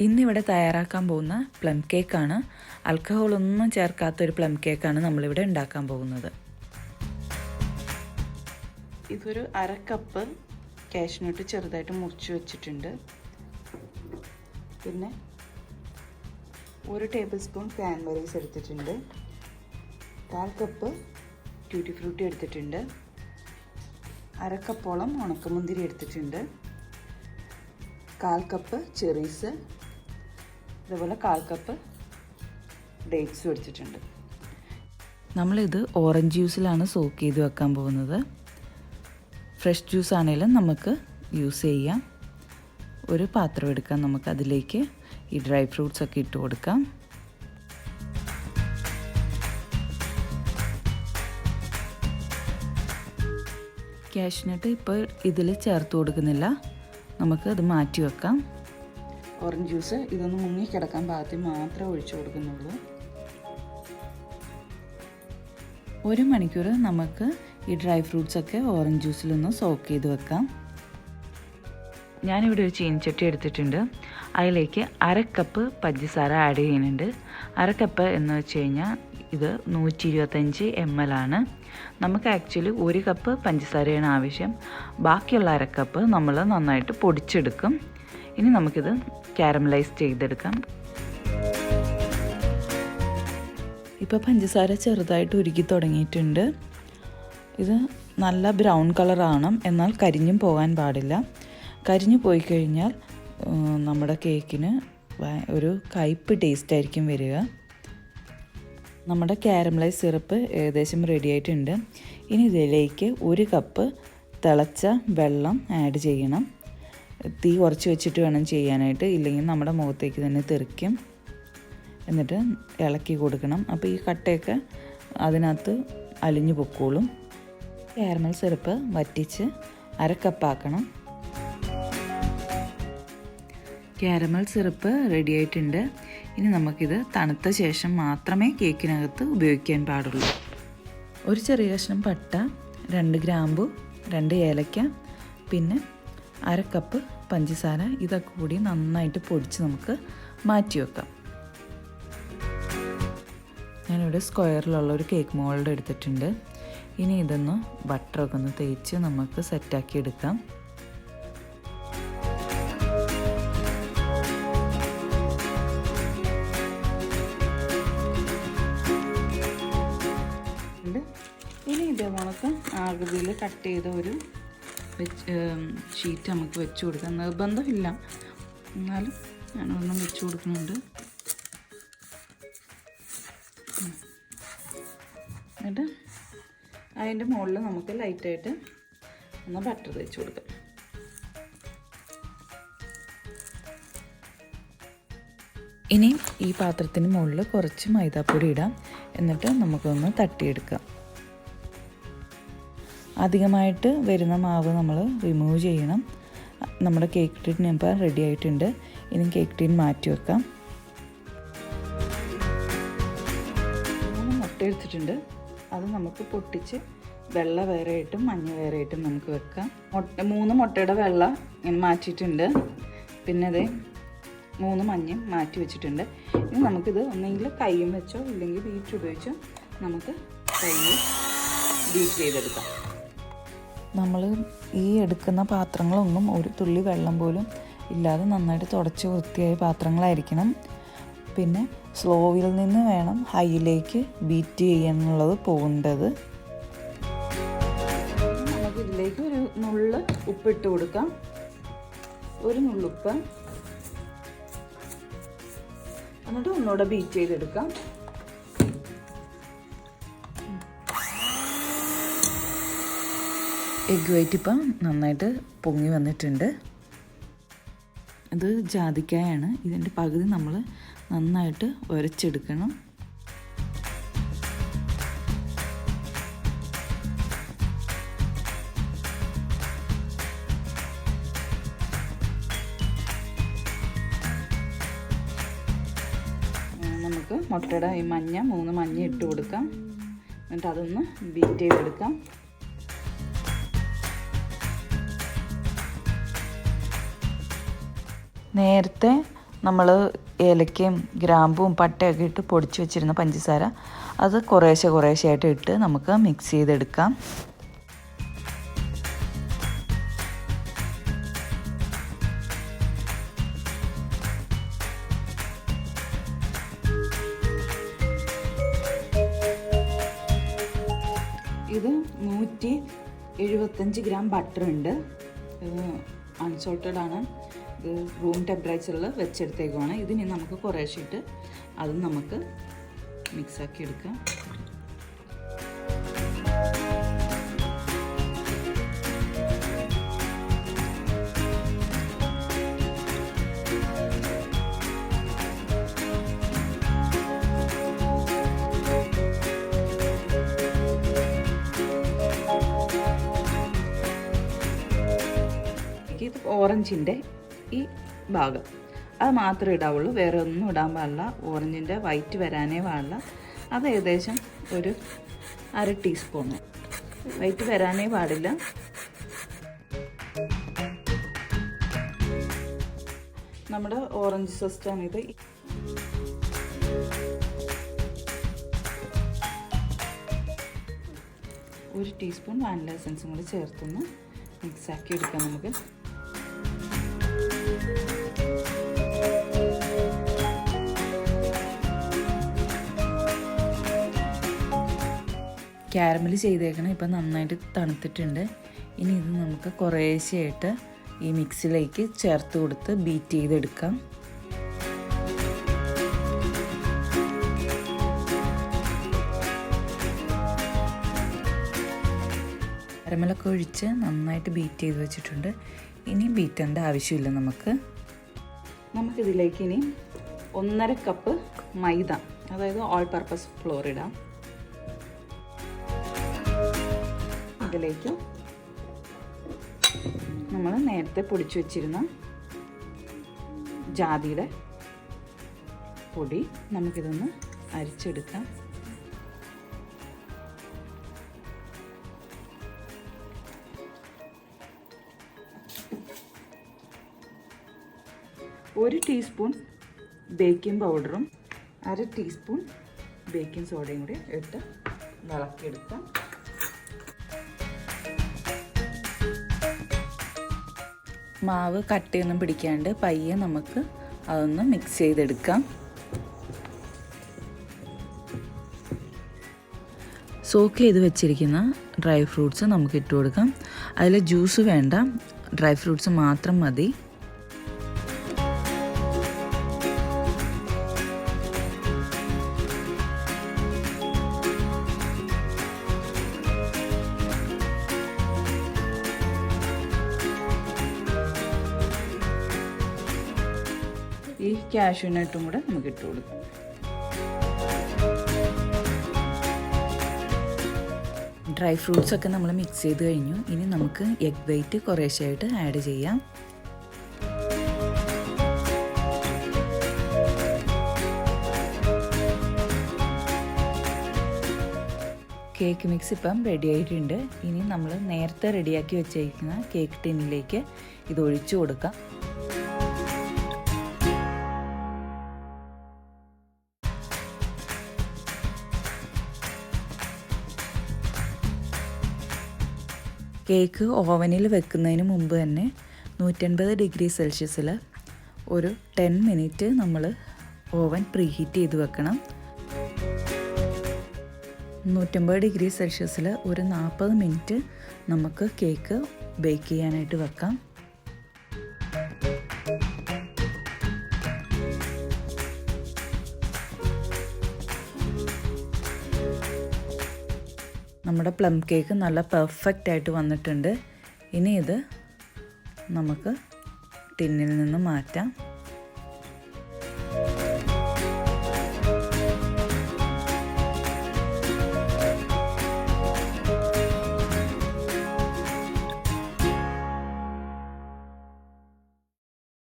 ഇന്നിവിടെ തയ്യാറാക്കാൻ പോകുന്ന പ്ലം കേക്കാണ്. ആൽക്കഹോളൊന്നും ചേർക്കാത്തൊരു പ്ലം കേക്കാണ് നമ്മളിവിടെ ഉണ്ടാക്കാൻ പോകുന്നത്. ഇതൊരു 1/2 കപ്പ് കാഷ്യൂനട്ട് ചെറുതായിട്ട് മുറിച്ച് വെച്ചിട്ടുണ്ട്. പിന്നെ 1 ടേബിൾ സ്പൂൺ ക്രാൻബെറീസ് എടുത്തിട്ടുണ്ട്. 1/4 കപ്പ് ട്യൂട്ടി ഫ്രൂട്ടി എടുത്തിട്ടുണ്ട്. 1/2 കപ്പോളം ഉണക്കമുന്തിരി എടുത്തിട്ടുണ്ട്. 1/4 കപ്പ് ചെറീസ്, അതുപോലെ 1/4 കപ്പ് ഡേറ്റ്സും എടുത്തിട്ടുണ്ട്. നമ്മളിത് ഓറഞ്ച് ജ്യൂസിലാണ് സോക്ക് ചെയ്ത് വെക്കാൻ പോകുന്നത്. ഫ്രഷ് ജ്യൂസ് ആണെങ്കിലും നമുക്ക് യൂസ് ചെയ്യാം. ഒരു പാത്രം എടുക്കാം, നമുക്ക് അതിലേക്ക് ഈ ഡ്രൈ ഫ്രൂട്ട്സ് ഒക്കെ ഇട്ട് കൊടുക്കാം. കാഷ്യൂനട്ട് ഇപ്പോൾ ഇതിൽ ചേർത്ത് കൊടുക്കുന്നില്ല, നമുക്ക് അത് മാറ്റി വെക്കാം. ഓറഞ്ച് ജ്യൂസ് ഇതൊന്ന് മുങ്ങിക്കിടക്കാൻ പാകത്തിൽ മാത്രമേ ഒഴിച്ചു കൊടുക്കുന്നുള്ളൂ. 1 മണിക്കൂർ നമുക്ക് ഈ ഡ്രൈ ഫ്രൂട്ട്സൊക്കെ ഓറഞ്ച് ജ്യൂസിലൊന്ന് സോക്ക് ചെയ്ത് വെക്കാം. ഞാനിവിടെ ഒരു ചീനച്ചട്ടി എടുത്തിട്ടുണ്ട്. അതിലേക്ക് 1/2 കപ്പ് പഞ്ചസാര ആഡ് ചെയ്യുന്നുണ്ട്. 1/2 കപ്പ് എന്ന് വെച്ച് കഴിഞ്ഞാൽ ഇത് 125 ml ആണ്. നമുക്ക് ആക്ച്വലി 1 കപ്പ് പഞ്ചസാരയാണ് ആവശ്യം. ബാക്കിയുള്ള 1/2 കപ്പ് നമ്മൾ നന്നായിട്ട് പൊടിച്ചെടുക്കും. ഇനി നമുക്കിത് കാരമലൈസ് ചെയ്തെടുക്കാം. ഇപ്പോൾ പഞ്ചസാര ചെറുതായിട്ട് ഉരുക്കി തുടങ്ങിയിട്ടുണ്ട്. ഇത് നല്ല ബ്രൗൺ കളറാണ്, എന്നാൽ കരിഞ്ഞും പോകാൻ പാടില്ല. കരിഞ്ഞു പോയി കഴിഞ്ഞാൽ നമ്മുടെ കേക്കിന് ഒരു കയ്പ്പ് ടേസ്റ്റ് ആയിരിക്കും വരിക. നമ്മുടെ കാരമലൈസ് സിറപ്പ് ഏകദേശം റെഡി ആയിട്ടുണ്ട്. ഇനി ഇതിലേക്ക് 1 കപ്പ് തിളച്ച വെള്ളം ആഡ് ചെയ്യണം. തീ കുറച്ച് വെച്ചിട്ട് വേണം ചെയ്യാനായിട്ട്, ഇല്ലെങ്കിൽ നമ്മുടെ മുഖത്തേക്ക് തന്നെ തെറിക്കും. എന്നിട്ട് ഇളക്കി കൊടുക്കണം. അപ്പോൾ ഈ കട്ടയൊക്കെ അതിനകത്ത് അലിഞ്ഞു പൊക്കോളും. കാരമൽ സിറപ്പ് വറ്റിച്ച് 1/2 കപ്പാക്കണം. കാരമൽ സിറപ്പ് റെഡി ആയിട്ടുണ്ട്. ഇനി നമുക്കിത് തണുത്ത ശേഷം മാത്രമേ കേക്കിനകത്ത് ഉപയോഗിക്കാൻ പാടുള്ളൂ. ഒരു ചെറിയ കഷ്ണം പട്ട, 2 ഗ്രാമ്പു, 2 ഏലക്ക, പിന്നെ 1/2 കപ്പ് പഞ്ചസാര, ഇതൊക്കെ കൂടി നന്നായിട്ട് പൊടിച്ച് നമുക്ക് മാറ്റി വെക്കാം. ഞാനിവിടെ സ്ക്വയറിലുള്ള ഒരു കേക്ക് മോൾഡ് എടുത്തിട്ടുണ്ട്. ഇനി ഇതൊന്ന് ബട്ടറൊക്കെ ഒന്ന് തേച്ച് നമുക്ക് സെറ്റാക്കി എടുക്കാം. ഇനി ഇതേപോലൊക്കെ ആകൃതിയിൽ കട്ട് ചെയ്ത ഒരു ഷീറ്റ് നമുക്ക് വെച്ച് കൊടുക്കാം. നിർബന്ധമില്ല, എന്നാലും ഞാനൊന്നും വെച്ച് കൊടുക്കുന്നുണ്ട്. എന്നിട്ട് അതിൻ്റെ മുകളിൽ നമുക്ക് ലൈറ്റായിട്ട് ഒന്ന് ബട്ടർ തേച്ച് കൊടുക്കാം. ഇനി ഈ പാത്രത്തിന് മുകളിൽ കുറച്ച് മൈദാപ്പൊടി ഇടാം. എന്നിട്ട് നമുക്കൊന്ന് തട്ടിയെടുക്കാം. അധികമായിട്ട് വരുന്ന മാവ് നമ്മൾ റിമൂവ് ചെയ്യണം. നമ്മുടെ കേക്ക് ടിൻ ഇപ്പോൾ റെഡി ആയിട്ടുണ്ട്. ഇനി കേക്ക് ടിൻ മാറ്റി വെക്കാം. 3 മുട്ട എടുത്തിട്ടുണ്ട്. അത് നമുക്ക് പൊട്ടിച്ച് വെള്ള വേറെ ആയിട്ടും മഞ്ഞ വേറെ ആയിട്ടും നമുക്ക് വെക്കാം. 3 മുട്ടയുടെ വെള്ള ഇങ്ങനെ മാറ്റിയിട്ടുണ്ട്. പിന്നെ അത് 3 മഞ്ഞയും മാറ്റി വെച്ചിട്ടുണ്ട്. ഇനി നമുക്കിത് ഒന്നെങ്കിൽ കൈയും വെച്ചോ ഇല്ലെങ്കിൽ ബീറ്റർ ഉപയോഗിച്ചോ നമുക്ക് കൈയിൽ ബീറ്റ് ചെയ്തെടുക്കാം. നമ്മൾ ഈ എടുക്കുന്ന പാത്രങ്ങളൊന്നും ഒരു തുള്ളി വെള്ളം പോലും ഇല്ലാതെ നന്നായിട്ട് തുടച്ച് വൃത്തിയായ പാത്രങ്ങളായിരിക്കണം. പിന്നെ സ്ലോവിൽ നിന്ന് വേണം ഹൈയിലേക്ക് ബീറ്റ് ചെയ്യാനുള്ളത് പോകേണ്ടത്. നമുക്കിതിലേക്ക് ഒരു നുള്ള് ഉപ്പിട്ട് കൊടുക്കാം. ഒരു നുള്ളുപ്പ്. എന്നിട്ട് ഒന്നുകൂടെ ബീറ്റ് ചെയ്തെടുക്കാം. എഗ് വൈറ്റ് ഇപ്പം നന്നായിട്ട് പൊങ്ങി വന്നിട്ടുണ്ട്. ഇത് ജാതിക്കായാണ്. ഇതിൻ്റെ പകുതി നമ്മൾ നന്നായിട്ട് ഉരച്ചെടുക്കണം. നമുക്ക് മുട്ടയുടെ ഈ മഞ്ഞ 3 മഞ്ഞ ഇട്ട് കൊടുക്കാം. എന്നിട്ട് അതൊന്ന് ബീറ്റ് ചെയ്തെടുക്കാം. നേരത്തെ നമ്മൾ ഏലക്കയും ഗ്രാമ്പും പട്ടയൊക്കെ ഇട്ട് പൊടിച്ച് വെച്ചിരുന്ന പഞ്ചസാര അത് കുറേശ്ശെയായിട്ട് ഇട്ട് നമുക്ക് മിക്സ് ചെയ്തെടുക്കാം. ഇത് 175 ഗ്രാം ബട്ടർ ഉണ്ട്. ഇത് അൺസോൾട്ടഡ് ആണ്. ഇത് റൂം ടെമ്പറേച്ചറിൽ വെച്ചെടുത്തേക്കുവാണ്. ഇതിനി നമുക്ക് കുറേശ്ശെ ഇട്ട് അതും നമുക്ക് മിക്സാക്കി എടുക്കാം. ഇത് ഓറഞ്ചിൻ്റെ ഈ ഭാഗം അത് മാത്രമേ ഇടാവുള്ളൂ, വേറെ ഒന്നും ഇടാൻ പാടില്ല. ഓറഞ്ചിൻ്റെ വൈറ്റ് വരാനേ പാടില്ല. അത് ഏകദേശം ഒരു 1/2 ടീസ്പൂണ്. വൈറ്റ് വരാനേ പാടില്ല. നമ്മുടെ ഓറഞ്ച് സസ്റ്റാണിത്. ഒരു ടീസ്പൂൺ വാനില എസൻസും കൂടി ചേർത്തൊന്ന് മിക്സാക്കി എടുക്കാം നമുക്ക്. കാരമൽ ചെയ്തേക്കണം. ഇപ്പം നന്നായിട്ട് തണുത്തിട്ടുണ്ട്. ഇനി ഇത് നമുക്ക് കുറേശ്ശെയായിട്ട് ഈ മിക്സിലേക്ക് ചേർത്ത് കൊടുത്ത് ബീറ്റ് ചെയ്തെടുക്കാം. കാരമലൊക്കെ ഒഴിച്ച് നന്നായിട്ട് ബീറ്റ് ചെയ്ത് വെച്ചിട്ടുണ്ട്. ഇനി ബീറ്റേണ്ട ആവശ്യമില്ല. നമുക്കിതിലേക്ക് ഇനി 1.5 കപ്പ് മൈദ, അതായത് ഓൾ പർപ്പസ് ഫ്ലോർ ഇടാം. ഇതിലേക്ക് നമ്മൾ നേരത്തെ പൊടിച്ചു വെച്ചിരുന്ന ജാതിയുടെ പൊടി നമുക്കിതൊന്ന് അരിച്ചെടുക്കാം. ഒരു ടീസ്പൂൺ ബേക്കിംഗ് പൗഡറും 1/2 ടീസ്പൂൺ ബേക്കിംഗ് സോഡയും കൂടി ഇട്ട് ഇളക്കിയെടുക്കാം. മാവ് കട്ടയൊന്നും പിടിക്കാണ്ട് പയ്യെ നമുക്ക് അതൊന്ന് മിക്സ് ചെയ്തെടുക്കാം. സോക്ക് ചെയ്ത് വെച്ചിരിക്കുന്ന ഡ്രൈ ഫ്രൂട്ട്സ് നമുക്ക് ഇട്ട് കൊടുക്കാം. അതിൽ ജ്യൂസ് വേണ്ട, ഡ്രൈ ഫ്രൂട്ട്സ് മാത്രം മതി. ഈ കാഷ്യൂനട്ടും കൂടെ നമുക്ക് ഇട്ട് കൊടുക്കാം. ഡ്രൈ ഫ്രൂട്ട്സ് ഒക്കെ നമ്മൾ മിക്സ് ചെയ്ത് കഴിഞ്ഞു. ഇനി നമുക്ക് എഗ് വൈറ്റ് കുറേശ്ശെയായിട്ട് ആഡ് ചെയ്യാം. കേക്ക് മിക്സ് ഇപ്പം റെഡി ആയിട്ടുണ്ട്. ഇനി നമ്മൾ നേരത്തെ റെഡിയാക്കി വെച്ചിരിക്കുന്ന കേക്ക് ടിന്നിലേക്ക് ഇത് ഒഴിച്ചു കൊടുക്കാം. കേക്ക് ഓവനിൽ വെക്കുന്നതിന് മുമ്പ് തന്നെ 180 ഡിഗ്രി സെൽഷ്യസിൽ ഒരു 10 മിനിറ്റ് നമ്മൾ ഓവൻ പ്രീഹീറ്റ് ചെയ്ത് വെക്കണം. 150 ഡിഗ്രി സെൽഷ്യസിൽ ഒരു 40 മിനിറ്റ് നമുക്ക് കേക്ക് ബേക്ക് ചെയ്യാനായിട്ട് വെക്കാം. നമ്മുടെ പ്ലം കേക്ക് നല്ല പെർഫെക്റ്റ് ആയിട്ട് വന്നിട്ടുണ്ട്. ഇനി ഇത് നമുക്ക് ടിന്നിൽ നിന്ന് മാറ്റാം.